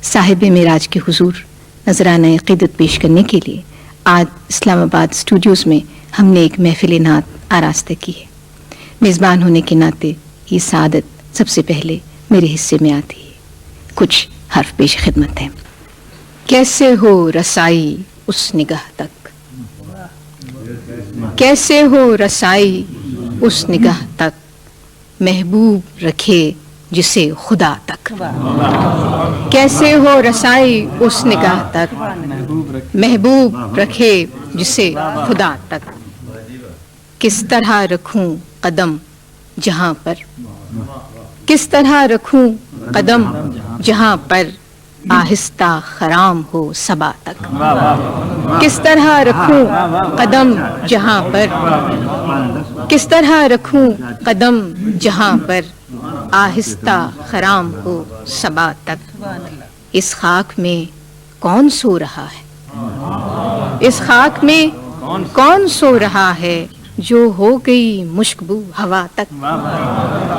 صاحب معراج کے حضور نذرانہ عقیدت پیش کرنے کے لیے آج اسلام آباد اسٹوڈیوز میں ہم نے ایک محفل نعت آراستہ کی ہے. میزبان ہونے کے ناطے یہ سعادت سب سے پہلے میرے حصے میں آتی ہے. کچھ حرف پیش خدمت ہیں. کیسے ہو رسائی اس نگاہ تک، کیسے ہو رسائی اس نگاہ تک، محبوب رکھے جسے خدا تک. کیسے ہو رسائی اس نگاہ تک، محبوب رکھے جسے خدا تک. کس طرح رکھوں قدم جہاں پر، کس طرح رکھوں قدم جہاں پر، آہستہ خرام ہو صبا تک. کس طرح رکھوں قدم جہاں پر، کس طرح رکھوں قدم جہاں پر، آہستہ خرام ہو صبا تک. اس خاک میں کون سو رہا ہے، اس خاک میں کون سو رہا ہے، جو ہو گئی مشکبو ہوا تک.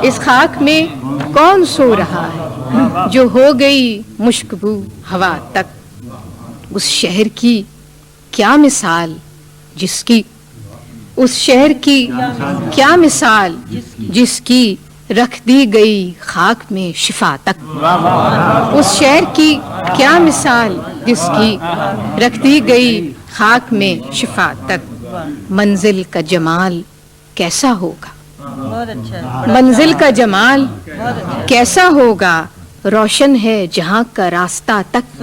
اس خاک میں کون سو رہا ہے، جو ہو گئی مشکبو ہوا تک. اس شہر کی کیا مثال جس کی، اس شہر کی کیا مثال جس کی رکھ دی گئی خاک میں شفا تک. اس شہر کی کیا مثال جس کی رکھ دی گئی خاک میں شفا تک. منزل کا جمال کیسا ہوگا، منزل کا جمال کیسا ہوگا، روشن ہے جہاں کا راستہ تک.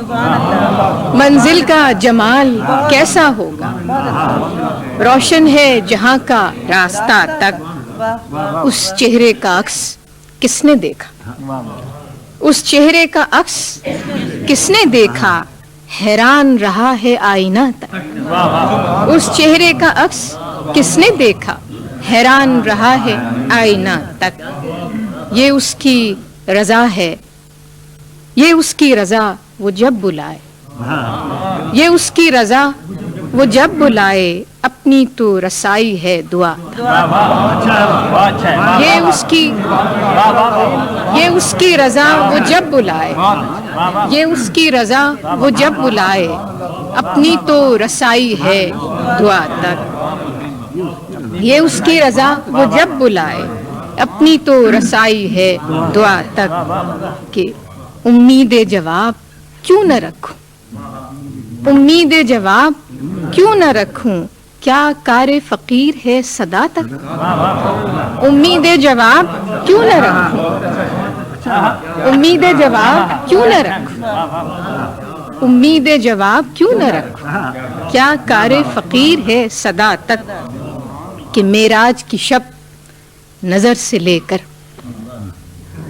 منزل کا جمال کیسا ہوگا، روشن ہے جہاں کا راستہ تک. اس چہرے کا عکس کس نے دیکھا، اس چہرے کا عکس کس نے دیکھا، حیران رہا ہے آئینہ تک. اس چہرے کا عکس کس نے دیکھا، حیران رہا ہے آئینہ تک. یہ اس کی رضا ہے، یہ اس کی رضا وہ جب بلائے، یہ اس کی رضا وہ جب بلائے، اپنی تو رسائی ہے دعا. یہ اس کی رضا وہ جب بلائے، یہ اس کی رضا وہ جب بلائے، اپنی تو رسائی ہے دعا تک. یہ اس کی رضا وہ جب بلائے، اپنی تو رسائی ہے دعا تک. کہ امید جواب کیوں نہ رکھوں، امید جواب کیوں نہ رکھوں، کیا کار فقیر ہے صدا تک. امید جواب کیوں نہ رکھوں، امید جواب کیوں نہ رکھوں، امید جواب کیوں نہ رکھوں، کیا کار فقیر ہے صدا تک. کہ معراج کی شب نظر سے لے کر،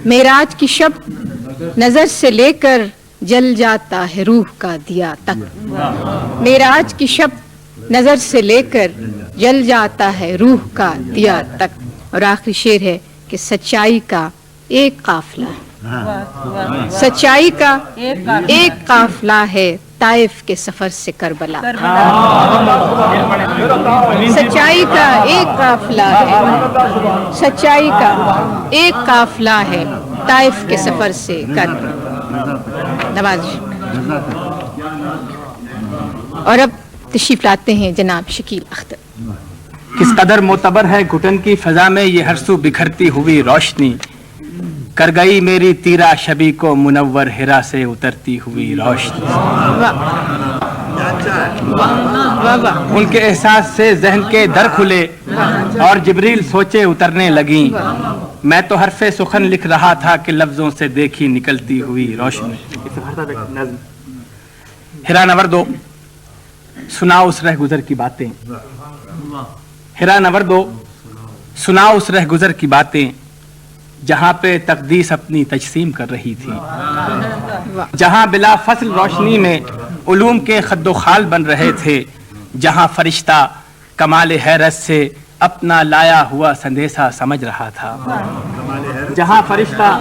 معراج کی شب نظر سے لے کر، جل جاتا ہے روح کا دیا تک. معراج کی شب نظر سے لے کر، جل جاتا ہے روح کا دیا تک. اور آخری شعر ہے کہ سچائی کا ایک قافلہ ہے، سچائی کا ایک قافلہ ہے، طائف کے سفر سے کربلا. سچائی کا ایک قافلہ ہے، سچائی کا ایک قافلہ ہے، طائف کے سفر سے کربلا. نوازش. اور اب تشریف لاتے ہیں جناب شکیل اختر. کس قدر معتبر ہے گھٹن کی فضا میں یہ ہر سو بکھرتی ہوئی روشنی، کر گئی میری تیرا شبی کو منور ہرا سے اترتی ہوئی روشنی. ان کے احساس سے ذہن کے در کھلے اور جبریل سوچے اترنے لگیں. میں تو حرف سخن لکھ رہا تھا کہ لفظوں سے دیکھی نکلتی ہوئی روشنی. ہرا نوردو سناؤ اس رہ گزر کی باتیں، ہرا نوردو سناؤ اس رہ گزر کی باتیں، جہاں پہ تقدیس اپنی تجسیم کر رہی تھی، جہاں بلا فصل روشنی میں علوم کے خد و خال بن رہے تھے، جہاں فرشتہ کمال حیرت سے اپنا لایا ہوا سندیسہ سمجھ رہا تھا، جہاں فرشتہ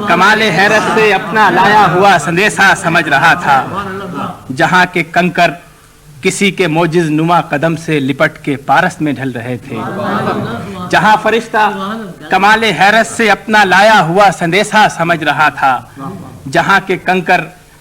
کمال حیرت سے اپنا لایا ہوا سندیسہ سمجھ رہا تھا، جہاں کے کنکر کسی کے معجز نما قدم سے لپٹ کے پارس میں ڈھل رہے تھے، جہاں فرشتہ کمال حیرت سے اپنا لایا ہوا سندیسہ سمجھ رہا تھا، جہاں کے کنکر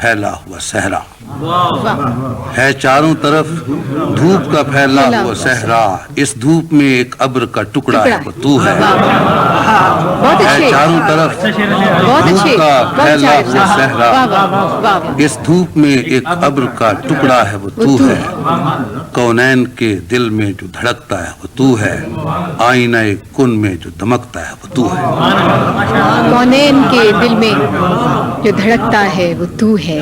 پھیلا ہوا صحرا ہے چاروں طرف دھوپ کا پھیلا ہوا صحرا اس دھوپ میں ایک ابر کا ٹکڑا ہے وہ تو ہے بہت ہے اچھے، چاروں طرف بہت دھوپ اچھے، کا بہت پھیلا اچھا ہوا صحرا واہ واہ واہ واہ، اس دھوپ میں ایک ابر کا ٹکڑا ہے وہ تو ہے کونین کے دل میں جو دھڑکتا ہے وہ تو ہے آئینہ کن میں جو دمکتا ہے وہ تو ہے کونین کے دل میں جو دھڑکتا ہے وہ تو ہے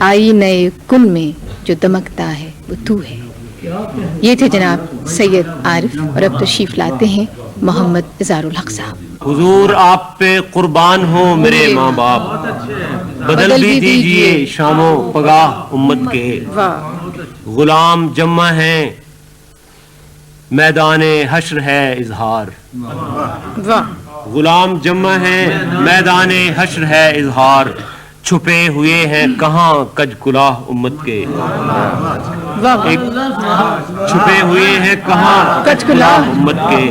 آئینہ کن میں جو دمکتا ہے وہ تو ہے۔ یہ تھے جناب سید عارف، اور اب تشریف لاتے ہیں محمد اظہار الحق صاحب۔ حضور آپ پہ قربان ہو میرے ماں باپ، بدل بھی دیجئے شام و پگاہ امت کے، واہ غلام جمع ہیں میدان حشر ہے اظہار، واہ غلام جمع ہیں میدان حشر ہے اظہار، چھپے ہوئے ہیں کہاں کج کلاہ امت کے، واہ، ایک چھپے ہوئے ہیں کہاں کج کلاہ امت کے،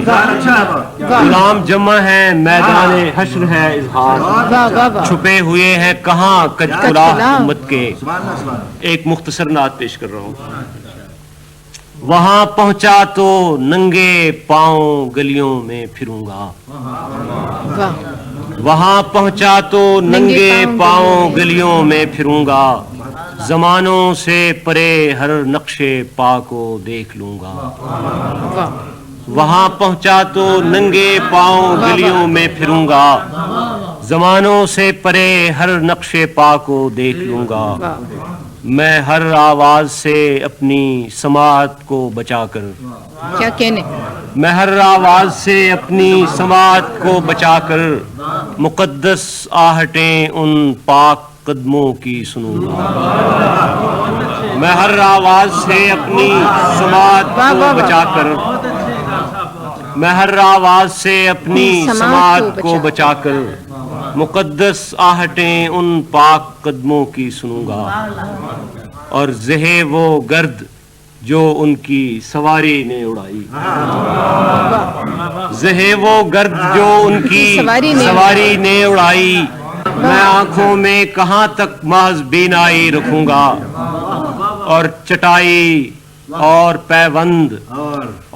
غلام جمع ہیں میدان حشر ہے اظہار، واہ واہ واہ، چھپے ہوئے ہیں کہاں کج کج کلاہ کلاہ امت کے۔ ایک مختصر نعت پیش کر رہا ہوں۔ وہاں پہنچا تو ننگے پاؤں گلیوں میں پھروں گا، واہ، وہاں پہنچا تو ننگے پاؤں گلیوں میں پھروں گا، زمانوں سے پرے ہر نقش پا کو دیکھ لوں گا، واہ، وہاں پہنچا تو ننگے پاؤں گلیوں میں پھروں گا، زمانوں سے پرے ہر نقش پا کو دیکھ لوں گا، میں ہر آواز سے اپنی سماعت کو بچا کر، کیا کہنے، میں ہر آواز سے اپنی سماعت کو بچا کر مقدس آہٹیں ان پاک قدموں کی سنوں گا، میں ہر آواز سے اپنی سماعت کو بچا کر، میں ہر آواز سے اپنی سماعت کو بچا کر مقدس آہٹیں ان پاک قدموں کی سنوں گا، اور زہے وہ گرد جو ان کی سواری نے اڑائی، زہے وہ گرد جو ان کی سواری نے اڑائی، میں آنکھوں میں کہاں تک محض بینائی رکھوں گا، اور چٹائی اور پیوند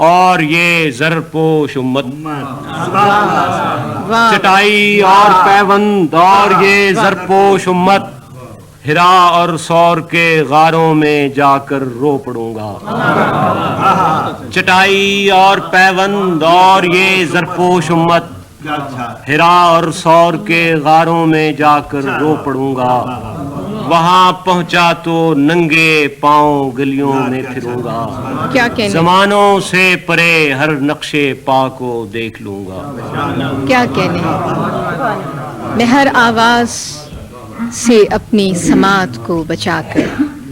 اور یہ زرپوش امت، چٹائی اور پیوند اور یہ زرپوش امت، ہرا اور سور کے غاروں میں جا کر رو پڑوں گا، چٹائی اور پیوند اور یہ زرپوش امت، ہرا اور سور کے غاروں میں جا کر رو پڑوں گا، وہاں پہنچا تو ننگے پاؤں گلیوں میں پھروں گا، کیا کہنے، زمانوں سے پرے ہر نقش پا کو دیکھ لوں گا، کیا کہنے، میں ہر آواز سے اپنی سماعت کو بچا کر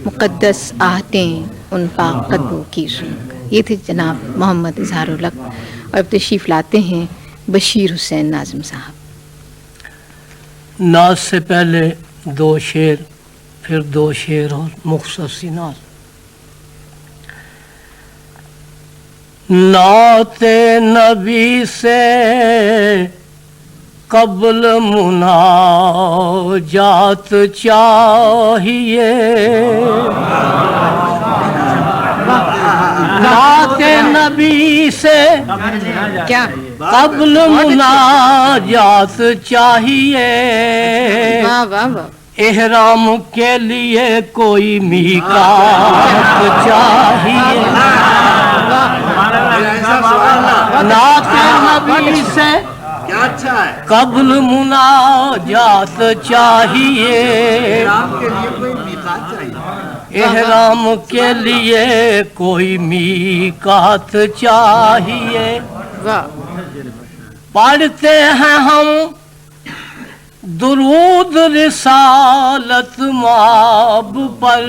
مقدس آہٹیں ان پاک قدموں کی سنوں گا۔ یہ تھے جناب محمد اظہار الحق، اور اب تشریف لاتے ہیں بشیر حسین ناظم صاحب۔ ناز سے پہلے دو شعر، پھر دو شعر اور مختصر سی ناز۔ نعت نبی سے قبل مناجات چاہیے، نعت نبی سے کیا قبل مناجات چاہیے، واہ واہ واہ، احرام کے لیے کوئی میقات چاہیے، نعت نبی سے قبل مناجات چاہیے، احرام کے لیے کوئی میقات چاہیے، پڑھتے ہیں ہم درود رسالت مآب پر،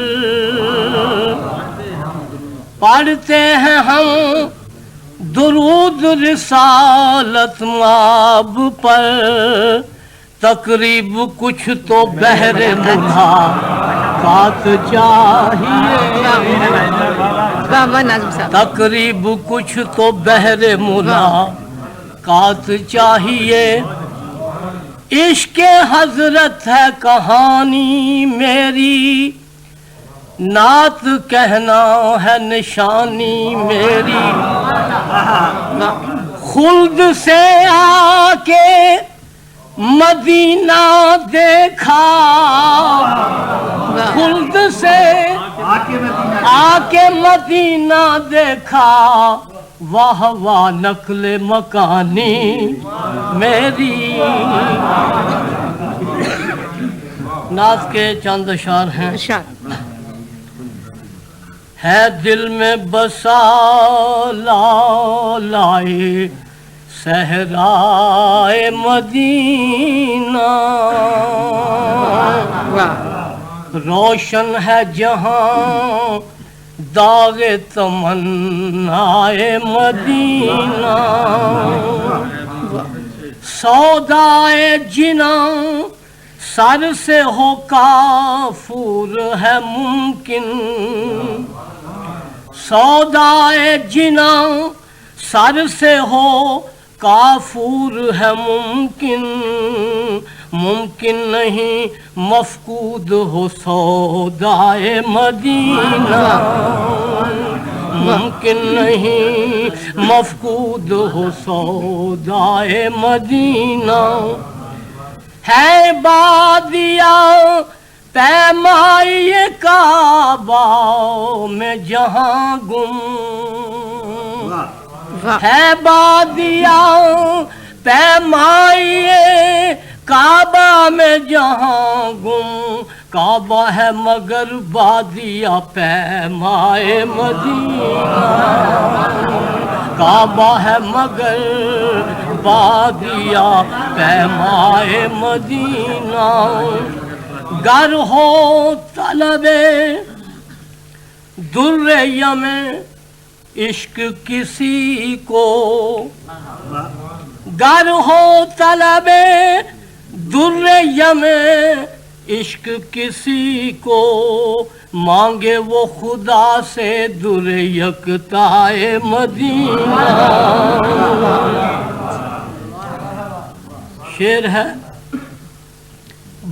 پڑھتے ہیں ہم درود رسالت مآب پر، تقریب کچھ تو بہر ملاقات چاہیے، واہ واہ ناظم صاحب، تقریب کچھ تو بہر ملاقات چاہیے، عشق حضرت ہے کہانی میری، نعت کہنا ہے نشانی میری، خلد سے آ کے مدینہ دیکھا، خلد سے آ کے مدینہ دیکھا، واہ واہ نقل مکانی میری۔ نعت کے چند اشعار ہیں۔ ہے دل میں بسا لائے صحرائے مدینہ، روشن ہے جہاں داغ تمنائے مدینہ، سودائے جنا سر سے ہو کافور ہے ممکن، سودائے جنا سر سے ہو کافور ہے ممکن، ممکن نہیں مفقود ہو سودائے مدینہ، ممکن نہیں مفقود ہو سودائے مدینہ، ہے بادیا پیمائی کعبہ میں جہاں گم، ہے بادیا پیمائی کعبہ میں جہاں گم، کعبہ ہے مگر بادیا پیمائے مدینہ، کعبہ ہے مگر بادیا پیمائے مدینہ، گر ہو طلب در یم عشق کسی کو، گر ہو طلب در یم عشق کسی کو، مانگے وہ خدا سے در یکتائے مدینہ۔ شعر ہے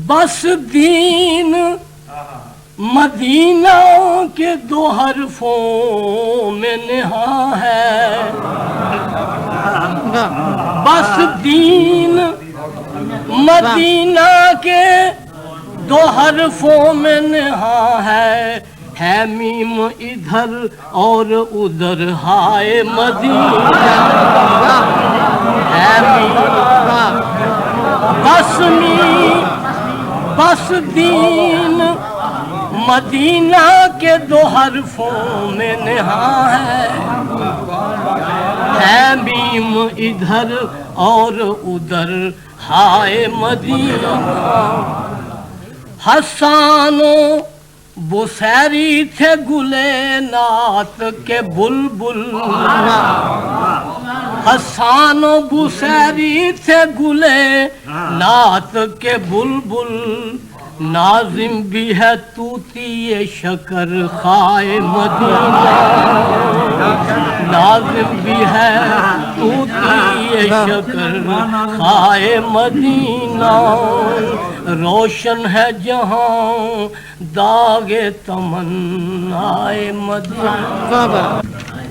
بس دین مدینہ کے دو حرفوں میں نہاں ہے، بس دین مدینہ کے دو حرفوں میں نہاں ہے میم ادھر اور ادھر ہائے مدینہ، ہے میم بس میم بس دین مدینہ کے دو حرفوں میں نہاں ہے میم ادھر اور ادھر ہائے مدینہ، حسان و بصیری تھے گلے نعت کے بلبل، حسان و بصیری تھے گلے نعت کے بلبل، ناظم بھی ہے طوطی شکر خائے مدینہ، ناظم بھی ہے طوطی شکر خائے مدینہ، روشن ہے جہاں داغ تمنائے مدینہ۔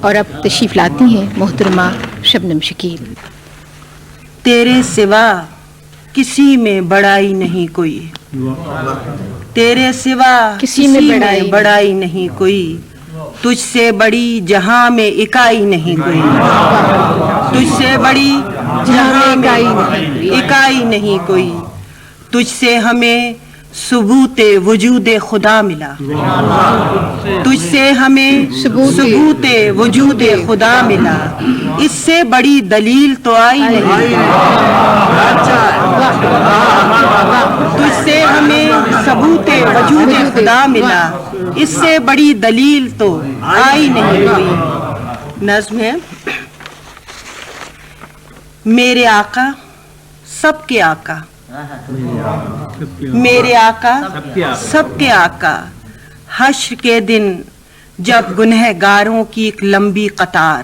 اور اب تشریف لاتی ہیں محترمہ شبنم شکیل۔ تیرے سوا کسی میں بڑائی نہیں کوئی، تیرے سوا کسی میں بڑائی نہیں کوئی، تجھ سے بڑی جہاں میں اکائی نہیں کوئی، تجھ سے بڑی جہاں میں اکائی نہیں کوئی، تجھ سے ہمیں ثبوت وجود خدا ملا، تجھ سے ہمیں ثبوت وجود خدا ملا، اس سے بڑی دلیل تو آئی نہیں، تجھ سے ہمیں ثبوت وجود خدا ملا، اس سے بڑی دلیل تو آئی نہیں کوئی۔ نظم ہے میرے آقا سب کے آقا، میرے آقا سب کے آقا، حشر کے دن جب گنہگاروں کی ایک لمبی قطار،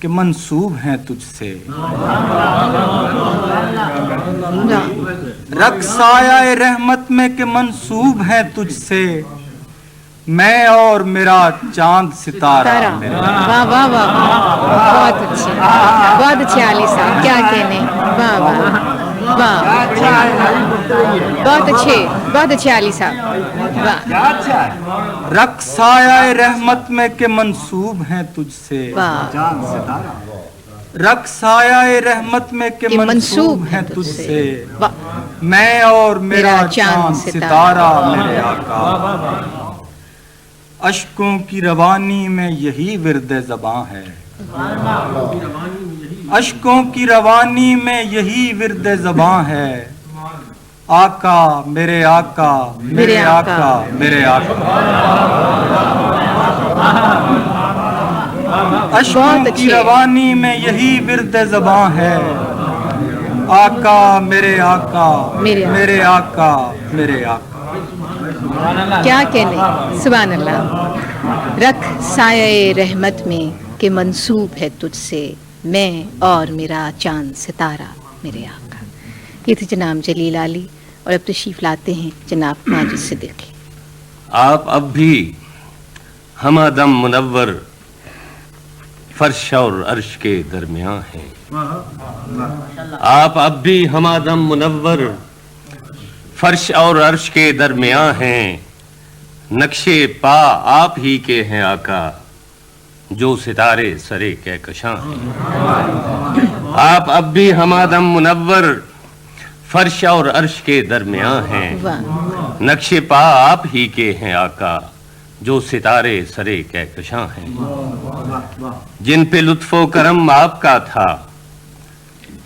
کہ منسوب ہیں تجھ سے، رکھ سایہ رحمت میں کہ منسوب ہیں تجھ سے، میں اور میرا چاند ستارہ میرے۔ واہ واہ واہ، بہت اچھے، بہت اچھے علی صاحب، کیا کہنے، واہ واہ واہ، بہت اچھے علی صاحب، واہ۔ رکھ سایہ رحمت میں کہ منسوب ہیں تجھ سے، رکھ سایہ رحمت میں کہ منسوب ہیں تجھ سے، میں اور میرا چاند ستارہ میرے آقا۔ اشکوں کی روانی میں یہی ورد زباں ہے، اشکوں کی روانی میں یہی ورد زباں ہے، آقا میرے آقا میرے آقا میرے آقا۔ اشکوں کی روانی میں یہی ورد زباں ہے، آقا میرے آقا میرے آقا میرے آقا۔ کیا کہنے، سبحان اللہ۔ رکھ سایہ رحمت میں کہ منسوب ہے تجھ سے، میں اور میرا چاند ستارہ میرے آقا۔ یہ تھے جناب جلیل علی، اور اب تشریف لاتے ہیں جناب ماجد صدیقی۔ آپ اب بھی ہمادم منور فرش اور عرش کے درمیان ہیں، آپ اب بھی ہمادم منور فرش اور عرش کے درمیان ہیں، نقشے پا آپ ہی کے ہیں آقا، جو ستارے سرے کہکشاں ہیں۔ آپ اب بھی ہمادم منور فرش اور عرش کے درمیان ہیں، نقشے پا آپ ہی کے ہیں آقا، جو ستارے سرے کہکشاں ہیں۔ جن پہ لطف و کرم آپ کا تھا،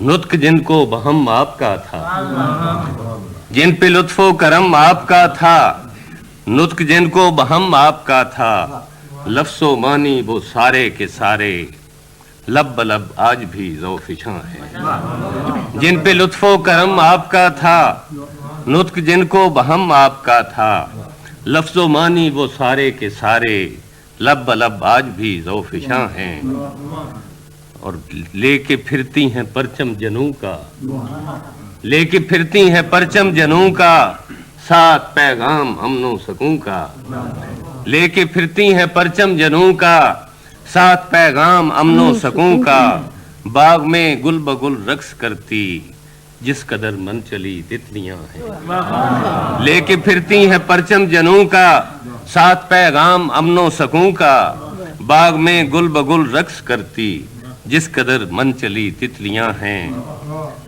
نطق جن کو بہم آپ کا تھا، جن پہ لطف و کرم آپ کا تھا، نطق جن کو بہم آپ کا تھا، لفظ و معنی وہ سارے کے سارے، لب بلب آج بھی ذوفشاں ہیں۔ جن پہ لطف و کرم آپ کا تھا، نطق جن کو بہم آپ کا تھا، لفظ و معنی وہ سارے کے سارے، لب بلب آج بھی ذوفشاں ہیں۔ اور لے کے پھرتی ہیں پرچم جنوں کا، لے کے پھرتی ہیں پرچم جنوں کا، ساتھ پیغام امن و سکون کا، لے کے پھرتی ہیں پرچم جنوں کا، ساتھ پیغام امن و سکون کا، باغ میں گل بگل رقص کرتی، جس قدر من چلی تتلیاں ہیں۔ لے کے پھرتی ہیں پرچم جنوں کا، ساتھ پیغام امن و سکون کا، باغ میں گل بگل رقص کرتی، جس قدر من چلی تتلیاں ہیں۔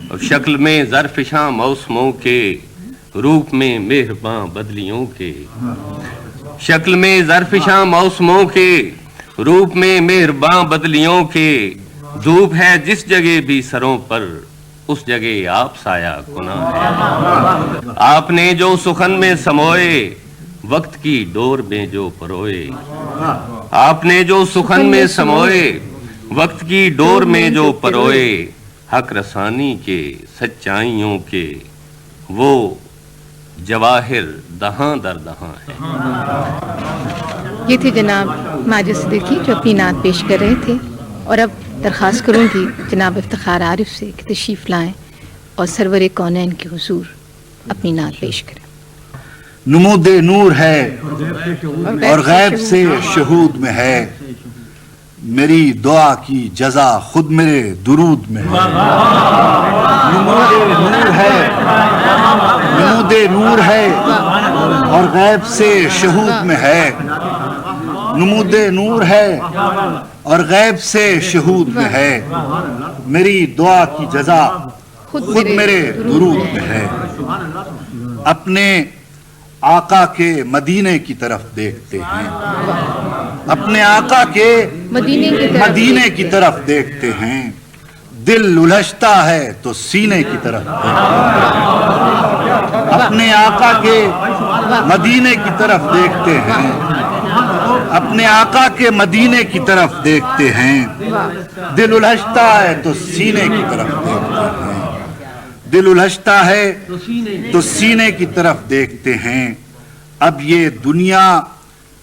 اور شکل میں ظرفشاں موسموں کے، روپ میں مہرباں بدلیوں کے، شکل میں ظرفشاں موسموں کے، روپ میں مہرباں بدلیوں کے، دھوپ ہے جس جگہ بھی سروں پر، اس جگہ آپ سایہ گناہ ہے۔ آپ نے جو سخن میں سموئے، وقت کی ڈور میں جو پروئے، آپ نے جو سخن میں سموئے، وقت کی ڈور میں جو پروئے، حق رسانی کے سچائیوں کے، وہ جواہر دہاں در دہاں ہے۔ یہ تھے جناب ماجد صدیقی جو اپنی نعت پیش کر رہے تھے، اور اب درخواست کروں گی جناب افتخار عارف سے کہ تشریف لائیں اور سرور کونین کے حضور اپنی نعت پیش کریں۔ نمود نور ہے اور غیب سے شہود میں ہے، میری دعا کی جزا خود میرے درود میں ہے۔ نمود نور ہے، نمود نور ہے اور غیب سے شہود میں ہے، نمود نور ہے اور غیب سے شہود میں ہے، میری دعا کی جزا خود میرے درود میں ہے۔ اپنے آقا کے مدینے کی طرف دیکھتے ہیں، اپنے آقا کے مدینے کی طرف دیکھتے ہیں، دل الجھتا ہے تو سینے کی طرف دیکھتے ہیں۔ اپنے آقا کے مدینے کی طرف دیکھتے ہیں، اپنے آقا کے مدینے کی طرف دیکھتے ہیں، دل الجھتا ہے تو سینے کی طرف دیکھتے ہیں، دل الجھتا ہے تو سینے کی طرف دیکھتے ہیں۔ اب یہ دنیا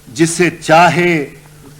جسے چاہے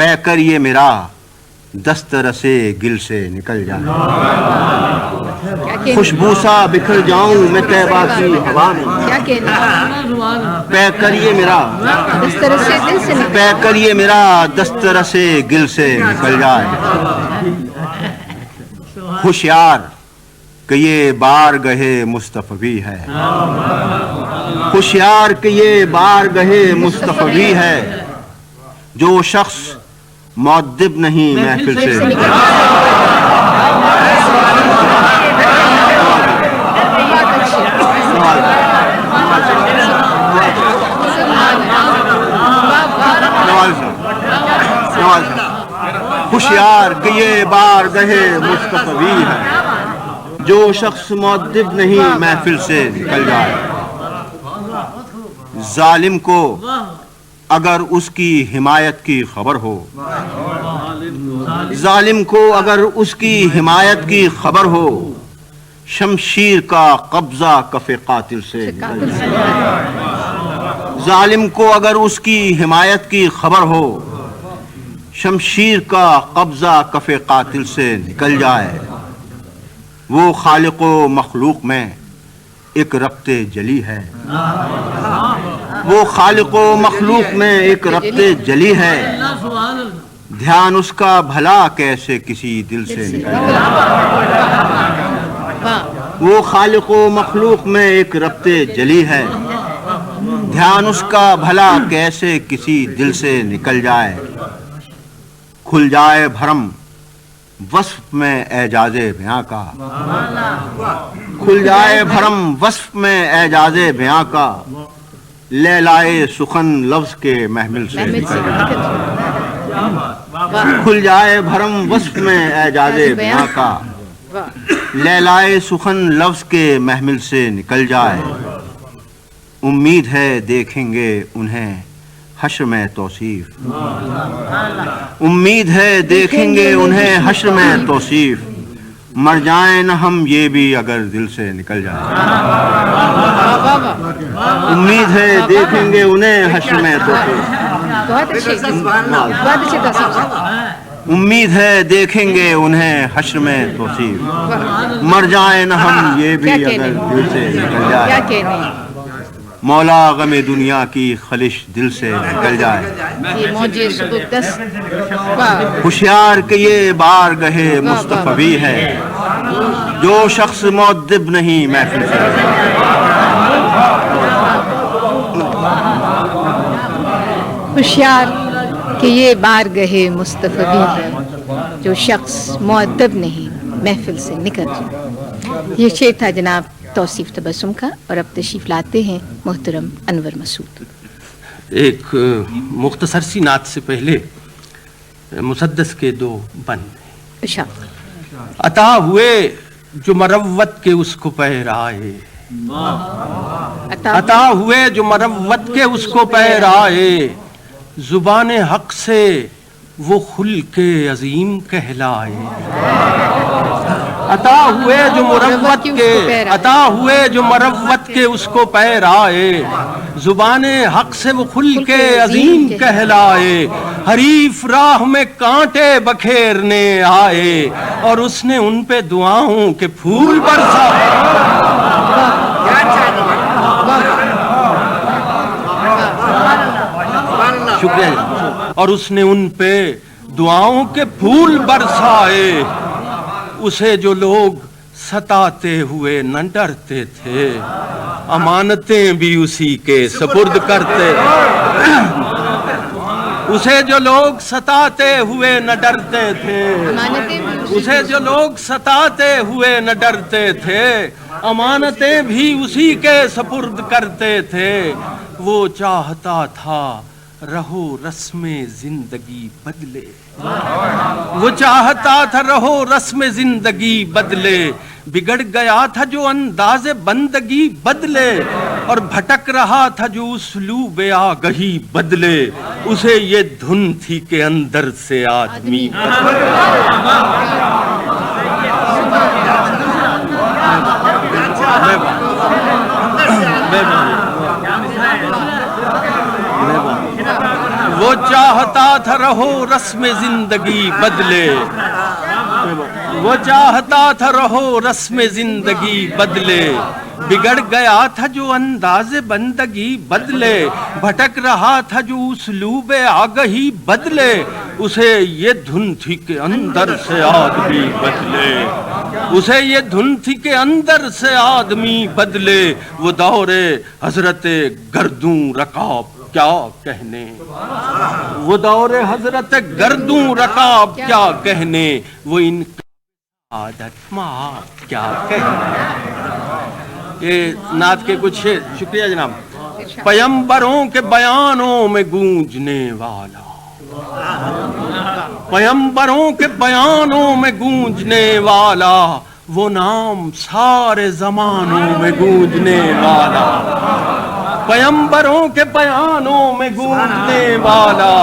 پے کر یہ میرا دست رسے گل سے نکل جائے. خوشبو سا بکھر جاؤں میں طیبہ کی ہوا میں. پے کر یہ میرا پے کر یہ میرا دست رسے گل سے نکل جائے. ہوشیار کہ یہ بارگاہ مصطفی ہے. ہوشیار کہ یہ بارگاہ مصطفی ہے. جو شخص مؤدب نہیں محفل سے ہوشیار کہ یہ بارگاہ مصطفی ہے. جو شخص مؤدب نہیں محفل سے نکل جائے. ظالم کو اگر اس کی حمایت کی خبر ہو ظالم کو اگر اس کی حمایت کی خبر ہو شمشیر کا قبضہ کف قاتل سے نکل جائے. ظالم کو اگر اس کی حمایت کی خبر ہو شمشیر کا قبضہ کف قاتل سے نکل جائے. وہ خالق و مخلوق میں ایک ربط جلی ہے. وہ خالق و مخلوق میں ایک ربط جلی ہے. دھیان اس کا بھلا کیسے کسی دل سے نکل جائے. وہ خالق و مخلوق میں ایک ربط جلی ہے. دھیان اس کا بھلا کیسے کسی دل سے نکل جائے. کھل جائے بھرم وصف میں اعجاز بیاں کا. کھل جائے بھرم وصف میں اعجاز بیاں کا. لیلائے سخن لفظ کے محمل سے نکل جائے. کھل جائے بھرم وصف میں اعجاز بیاں کا. لیلائے سخن لفظ کے محمل سے نکل جائے. امید ہے دیکھیں گے انہیں حشر میں توصیف. امید ہے دیکھیں گے انہیں حشر میں توصیف. مر جائیں نہ ہم یہ بھی اگر دل سے نکل جائے. امید ہے دیکھیں گے انہیں حشر میں توصیف. امید ہے دیکھیں گے انہیں حشر میں توصیف. مر جائیں نہ ہم یہ بھی اگر دل سے نکل جائے. مولا غم دنیا کی خلش دل سے نکل جائے. ہوشیار کہ یہ بارگاہ مصطفی ہے. جو شخص مؤدب نہیں محفل سے. ہوشیار کہ یہ بارگاہ مصطفی ہے. جو شخص مؤدب نہیں محفل سے نکل جائے. یہ شعر تھا جناب توصیف تبسم کا. اور اب تشریف لاتے ہیں محترم انور مسعود. ایک مختصر سی نعت سے پہلے مسدس کے دو بند. عطا ہوئے جو مروت کے اس کو پہرائے. عطا ہوئے جو مروت کے اس کو پہرائے. زبان حق سے وہ خلق عظیم کہلائے. عطا ہوئے جو مروت کے اس کو پہرائے. زبان حق سے وہ خلق عظیم کہلائے. حریف راہ میں کانٹے بکھیرنے آئے اور اس نے ان پہ دعاؤں کے پھول برسائے. شکریہ. اور اس نے ان پہ دعاؤں کے پھول برسائے. اسے جو لوگ ستاتے ہوئے نہ ڈرتے تھے امانتیں بھی اسی کے سپرد کرتے. اسے جو لوگ ستاتے ہوئے نہ ڈرتے تھے امانتیں بھی اسی کے سپرد کرتے تھے. وہ چاہتا تھا رہو رسم زندگی بدلے. وہ چاہتا تھا رہو رسم زندگی بدلے. بگڑ گیا تھا جو انداز بندگی بدلے. اور بھٹک رہا تھا جو اسلوب آگہی بدلے. اسے یہ دھن تھی کہ اندر سے آدمی وہ چاہتا تھا رہو رسم زندگی بدلے، وہ چاہتا تھا رہو رسم زندگی بدلے، بگڑ گیا تھا جو انداز بندگی بدلے، بھٹک رہا تھا جو اسلوب آگہی بدلے، اسے یہ دھن تھی کہ اندر سے آدمی بدلے، اسے یہ دھن تھی کہ اندر سے آدمی بدلے، وہ دور حضرت گردوں رکاب کیا کہنے، وہ دور حضرت گردوں رکاب کیا کہنے، وہ ان عادت ماں کیا کہنے۔ یہ نعت کے کچھ شعر، شکریہ جناب۔ پیمبروں کے بیانوں میں گونجنے والا، پیمبروں کے بیانوں میں گونجنے والا، وہ نام سارے زمانوں میں گونجنے والا، پیمبروں کے بیانوں میں گونجنے والا،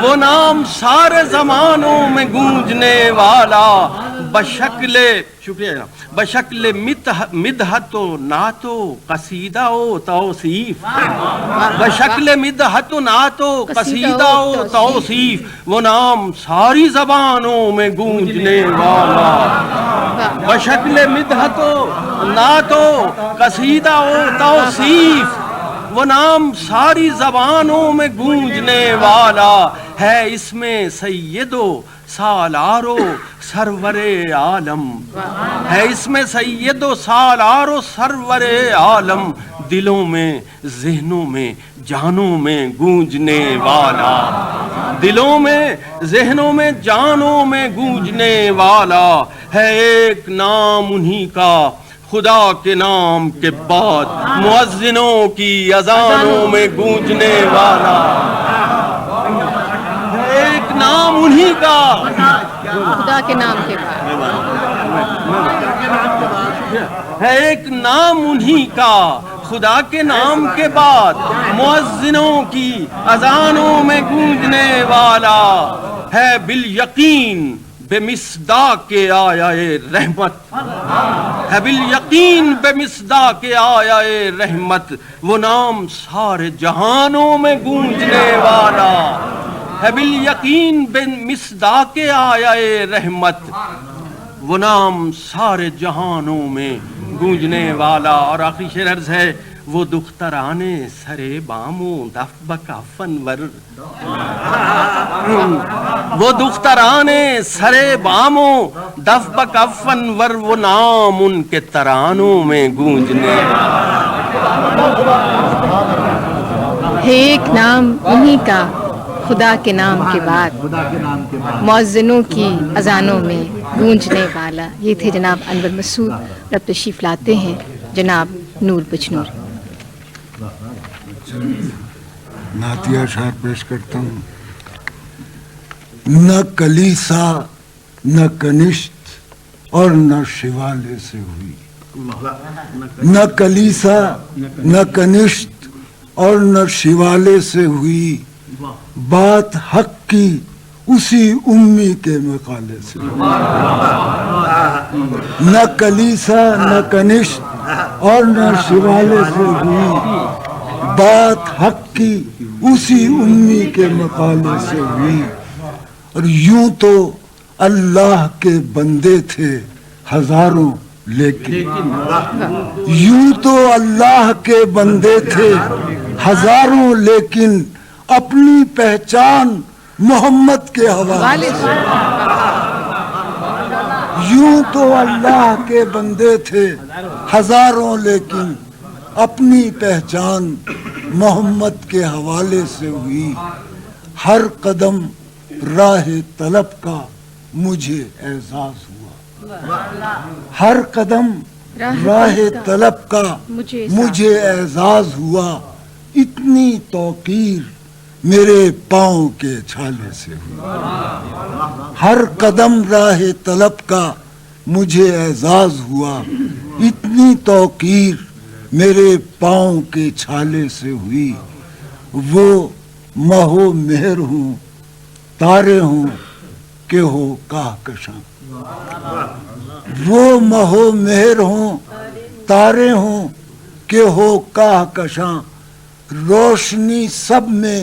وہ نام سارے زمانوں میں گونجنے والا، بشکل، شکریہ جناب، بشکل مدحت و نعت و قصیدہ و توصیف، بشکل مدحت و نعت و قصیدہ و توصیف، وہ نام ساری زبانوں میں گونجنے والا، بشکل مدحت و نعت و قصیدہ و توصیف، وہ نام ساری زبانوں میں گونجنے والا، ہے اس میں سید و سالار و سرور عالم، ہے اس میں سید و سالار و سرور عالم، دلوں میں ذہنوں میں جانوں میں گونجنے والا، دلوں میں ذہنوں میں جانوں میں گونجنے والا، ہے ایک نام انہی کا خدا کے نام کے بعد، مؤذنوں کی اذانوں میں گونجنے والا، ایک نام انہی کا خدا کے نام کے بعد، ہے ایک نام انہی کا خدا کے نام کے بعد، مؤذنوں کی اذانوں میں گونجنے والا، ہے بالیقین بے مصداق آیا رحمت، ہے بالیقین بے مصداق آیا رحمت، وہ نام سارے جہانوں میں گونجنے والا، ہے بالیقین بے مصداق آیا رحمت، وہ نام سارے جہانوں میں گونجنے والا۔ اور آخری شعر عرض ہے، وہ دخترانے سرے بامو دف بکافنور، وہ دخترانے سرے بامو دف بکافنور، وہ نام ان کے ترانوں میں گونجنے ہے ایک نام انہی کا خدا کے نام کے بعد، مؤذنوں کی اذانوں میں گونجنے والا۔ یہ تھے جناب انور مسعود، اب تشریف لاتے ہیں جناب نور بجنور۔ نعتیہ اشعار پیش کرتا ہوں۔ نہ کلیسا نہ کنشت اور نہ شیوالے سے ہوئی، نہ کلیسا نہ کنشت اور نہ شیوالے سے ہوئی، بات حق کی اسی امی کے مقالے سے، نہ کلیسا نہ کنشت اور نہ شیوالے سے ہوئی، بات حق کی اسی امی کے مقالے سے ہوئی، اور یوں تو اللہ کے بندے تھے ہزاروں لیکن، یوں تو اللہ کے بندے تھے ہزاروں لیکن، اپنی پہچان محمد کے حوالے سے، یوں تو اللہ کے بندے تھے ہزاروں لیکن، اپنی پہچان محمد کے حوالے سے ہوئی، ہر قدم راہ طلب کا مجھے اعزاز ہوا، ہر قدم راہ طلب کا مجھے اعزاز ہوا، اتنی توقیر میرے پاؤں کے چھالے سے ہوئی، ہر قدم راہ طلب کا مجھے اعزاز ہوا، اتنی توقیر میرے پاؤں کے چھالے سے ہوئی، وہ مہو مہر ہوں تارے ہوں کہ ہو کہکشاں، وہ مہو مہر ہوں تارے ہوں کہ ہو کہکشاں، روشنی سب میں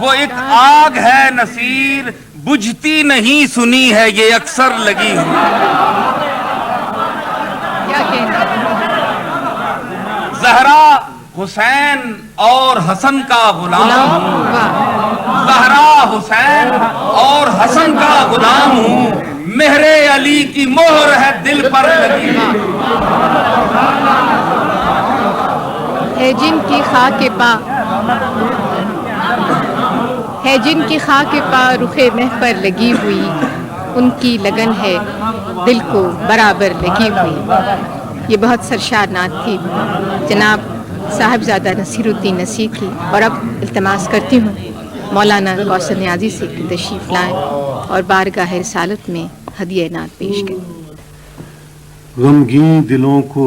وہ ایک آگ ہے نصیر بجھتی نہیں سنی ہے یہ اکثر لگی ہوئی. زہرا حسین اور حسن کا غلام ہوں. زہرا حسین اور حسن کا غلام ہوں. مہر علی کی مہر ہے دل پر لگی ہے جن کی خاک پا ہے جن کی خاک پا رخ مہ پر لگی ہوئی. ان کی لگن ہے دل کو برابر لگی ہوئی. یہ بہت سرشار نعت تھی جناب صاحبزادہ نصیر الدین نصیر کی. اور اب التماس کرتی ہوں مولانا کوثر نیازی سے تشریف لائیں اور بارگاہ رسالت میں ہدیہ نعت پیش کریں. غمگین دلوں کو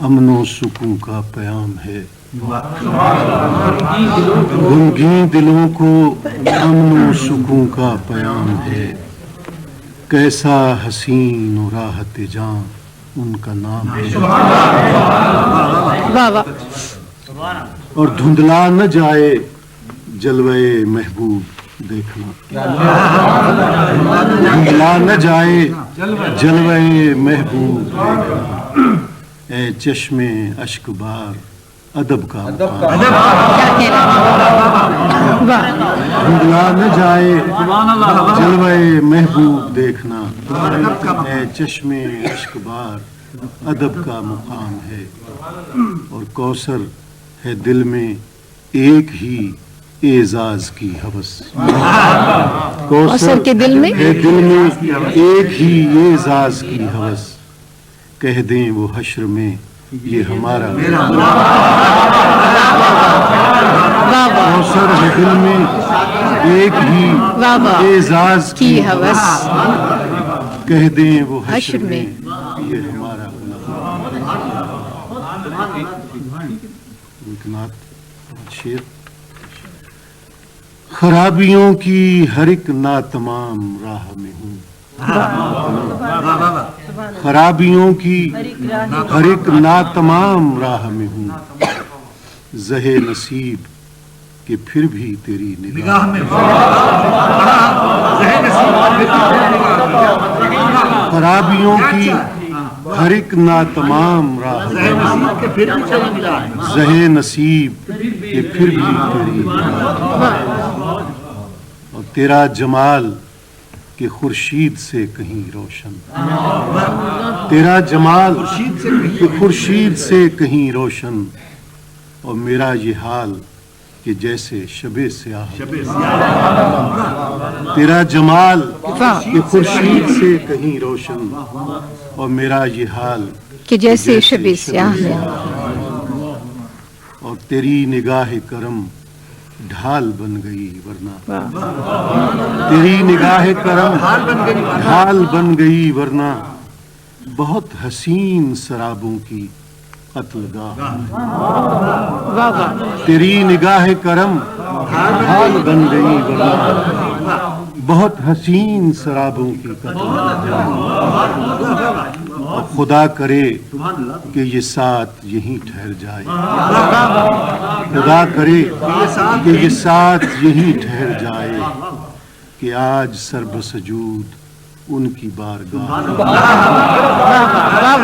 امن و سکون کا پیام ہے. غمگین دلوں کو امن و سکون کا پیام ہے. کیسا حسین و راحت جاں ان کا نام ہے. اور دھندلا نہ جائے جلوے محبوب دیکھنا. دھندلا نہ جائے جلوے محبوب دیکھنا. اے چشمے اشک بار ادب کا دھندلا نہ جائے جلوے محبوب دیکھنا. اے چشمے اشک بار ادب کا مقام ہے. اور کوثر ہے دل میں ایک ہی اعزاز کی ہوس. کوثر کے دل میں ہے دل میں ایک ہی اعزاز کی ہوس. کہہ دیں وہ حشر میں یہ ہمارا کوثر ہے دل میں ایک ہی اعزاز کی ہوس. کہہ دیں وہ حشر میں یہ ہمارا شیر. خرابیوں کی ہر ایک ناتمام راہ میں ہوں. خرابیوں کی ہر ایک ناتمام راہ میں ہوں. زہے نصیب کہ پھر بھی تیری نگاہ میں. خرابیوں کی ہر ایک ناتمام راہ زہے نصیب کہ پھر بھی تیری نگاہ. اور تیرا جمال کہ خورشید سے کہیں روشن. تیرا جمال کہ خورشید سے کہیں روشن. اور میرا یہ حال کہ جیسے شب سیاہ. تیرا جمال کہ خورشید سے کہیں روشن. اور میرا یہ حال کہ جیسے شب سیاہ ہے. اور تیری نگاہ کرم ڈھال بن گئی ورنہ. تیری نگاہ کرم ڈھال بن گئی ورنہ. بہت حسین سرابوں کی قتل گاہ. تیری نگاہ کرم ڈھال بن گئی ورنہ. بہت حسین سرابوں کی قتل گاہ. خدا کرے کہ یہ ساتھ یہیں ٹھہر جائے. خدا کرے کہ یہ ساتھ یہیں ٹھہر جائے. کہ آج سر بسجود ان کی بارگاہ.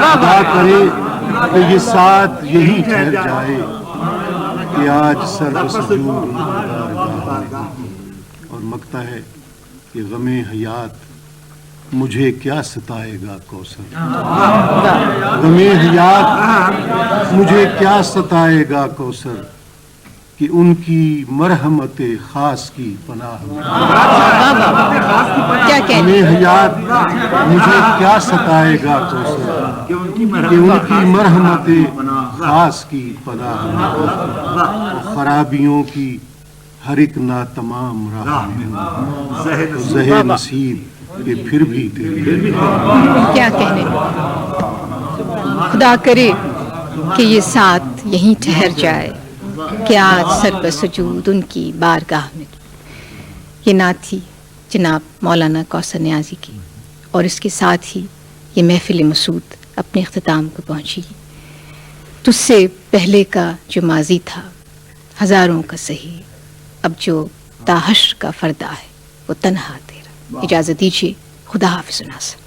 خدا کرے کہ یہ ساتھ یہیں ٹھہر جائے. کہ آج سر بسجود ان کی بارگاہ. اور مکتا ہے کہ غم حیات مجھے کیا ستائے گا کوثر. غم حیات مجھے کیا ستائے گا کوثر. کہ ان کی مرحمت خاص کی پناہ میں. غم حیات مجھے کیا ستائے گا کوثر. کہ ان کی مرحمت خاص کی پناہ میں. خرابیوں کی ہر ایک ناتمام راہ میں زہے نصیب کہ پھر بھی تیری. کیا کہنے. خدا کرے کہ یہ ساتھ یہیں ٹھہر جائے. کہ آج سر بسجود ان کی بارگاہ میں. یہ نعت تھی جناب مولانا کوثر نیازی کی. اور اس کے ساتھ ہی یہ محفل مسعود اپنے اختتام کو پہنچی. تجھ سے پہلے کا جو ماضی تھا ہزاروں کا سہی اب جو تاحشر کا فردہ ہے وہ تنہا تیرا. اجازت دیجیے. خدا حافظ ناصر.